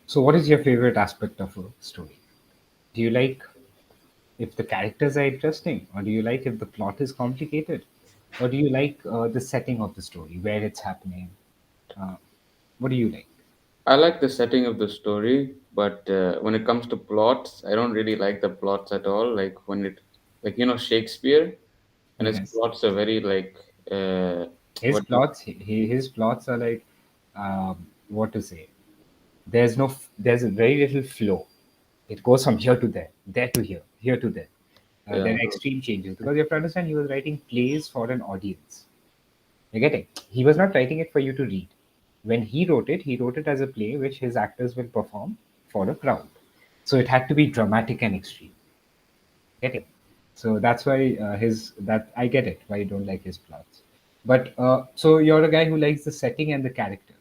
So, what is your favorite aspect of a story? Do you like if the characters are interesting, or do you like if the plot is complicated, or do you like the setting of the story, where it's happening? Uh, what do you like? I like the setting of the story, but when it comes to plots, I don't really like the plots at all. Shakespeare, and his Yes, plots are very like, his what do you, plots. His plots are like, what to say? There's no, there's a very little flow. It goes from here to here to there. yeah, There are extreme changes because you have to understand he was writing plays for an audience. You get it? He was not writing it for you to read. When he wrote it as a play which his actors will perform for a crowd. So it had to be dramatic and extreme. Get it? So that's why his that I get it why you don't like his plots. But so you're a guy who likes the setting and the characters.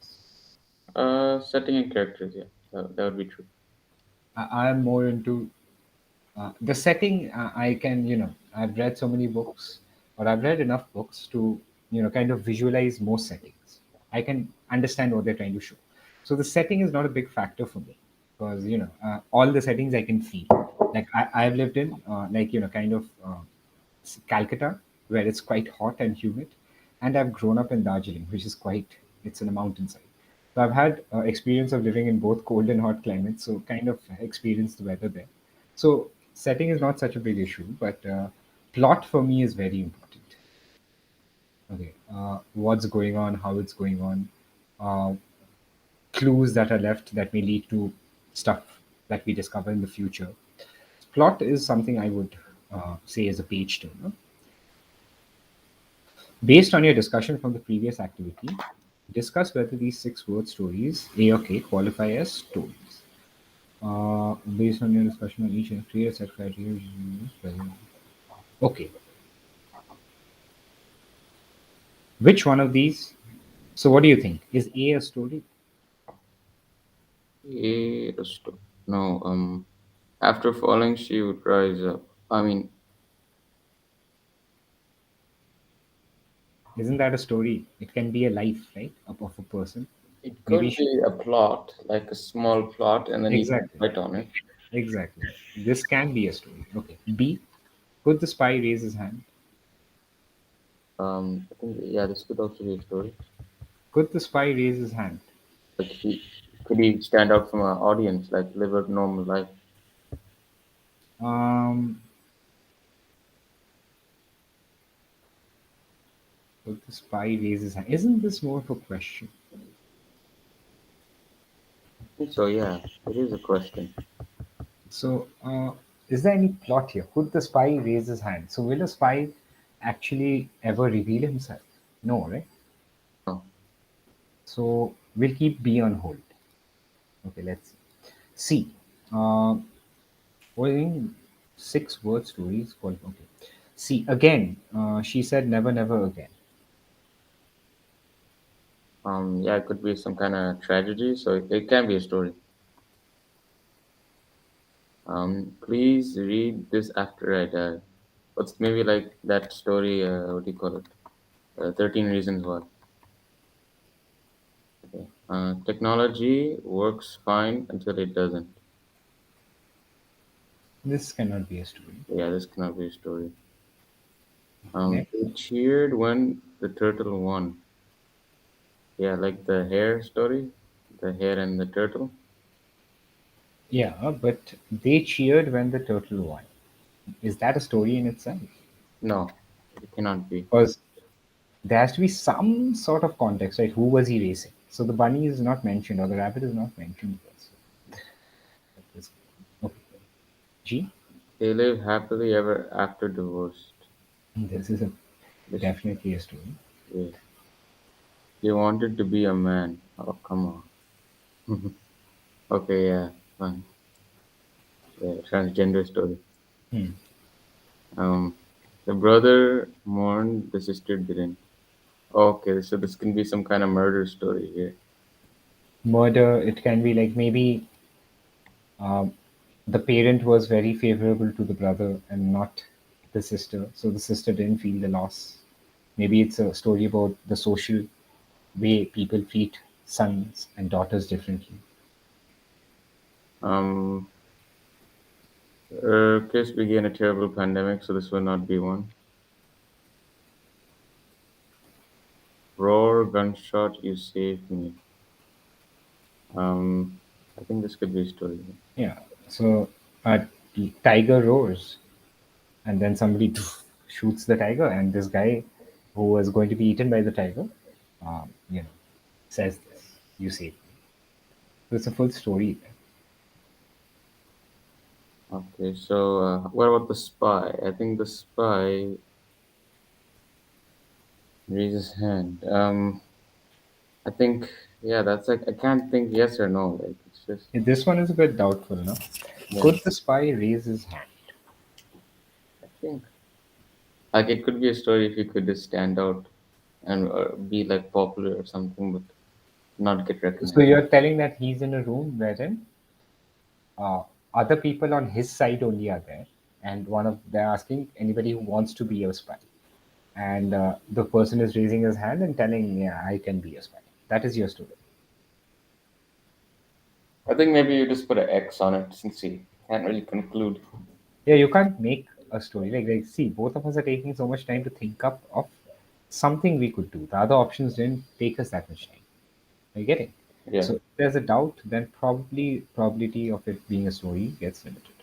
setting and characters. Yeah, that would be true. I'm more into the setting. I can, I've read so many books, or I've read enough books to, kind of visualize most settings. I can understand what they're trying to show. So the setting is not a big factor for me because, all the settings I can feel. Like I've lived in, kind of Calcutta, where it's quite hot and humid, and I've grown up in Darjeeling, which is it's in a mountainside. So I've had experience of living in both cold and hot climates, so kind of experienced the weather there. So setting is not such a big issue, but plot for me is very important. Okay, what's going on, how it's going on, uh, clues that are left that may lead to stuff that we discover in the future. Plot is something I would say is a page turner. Based on your discussion from the previous activity, discuss whether these six word stories, A or K, qualify as stories. Based on your discussion on each and create a set criteria. Okay, which one of these? So, what do you think? Is A a story? No, after falling, she would rise up. I mean, Isn't that a story? It can be a life, right, of a person. it Maybe could be a plot, like a small plot, and then you can exactly, write on it. exactly. This can be a story. Okay. B. Could the spy raise his hand? I think, yeah, this could also be a story. Could the spy raise his hand? Like, could he stand out from an audience, like live a normal life? Um, could the spy raise his hand? Isn't this more of a question? So yeah, it is a question. So, is there any plot here? Could the spy raise his hand? So, will a spy actually ever reveal himself? No, right? No. So, we'll keep B on hold. Okay, let's see. Uh, what in six word stories called? Okay. See, again, she said never, never again. Yeah, it could be some kind of tragedy, so it can be a story. Please read this after I die. What's maybe like that story? What do you call it? 13 Reasons Why. Okay. Technology works fine until it doesn't. This cannot be a story. Yeah, this cannot be a story. They Next. cheered when the turtle won. Yeah, like the hare story, the hare and the turtle. Yeah, but they cheered when the turtle won. Is that a story in itself? No, it cannot be. Because there has to be some sort of context, right? Who was he racing? So the bunny is not mentioned, or the rabbit is not mentioned here. So that is okay. G. They live happily ever after divorced. This is a This, definitely a story. yeah. They wanted to be a man. Oh, come on. Okay, yeah, fine. Yeah, transgender story. Hmm. Um, the brother mourned, the sister didn't. Okay, so this can be some kind of murder story here. Murder. It can be like maybe um, the parent was very favorable to the brother and not the sister, so the sister didn't feel the loss. Maybe it's a story about the social way people treat sons and daughters differently. Um, case began a terrible pandemic, so this will not be one. Roar, gunshot, you saved me. Um, I think this could be a story. Yeah. So a tiger roars, and then somebody shoots the tiger, and this guy who was going to be eaten by the tiger, you know, says this. You saved me. So it's a full story. Okay, so what about the spy? I think the spy raises hand. I think yeah, that's like I can't think yes or no. Like it's just This one is a bit doubtful, no? yeah. Could the spy raise his hand? I think like it could be a story if you could just stand out and be like popular or something, but not get So recognized. you're telling that he's in a room wherein uh, other people on his side only are there, and they're asking anybody who wants to be a spy, and the person is raising his hand and telling, "Yeah, I can be a spy." That is your story. I think maybe you just put an X on it since you can't really conclude. Yeah, you can't make a story like see, both of us are taking so much time to think up of something we could do. The other options didn't take us that much time. Are you getting? Yeah. So if there's a doubt, then probably probability of it being a story gets limited.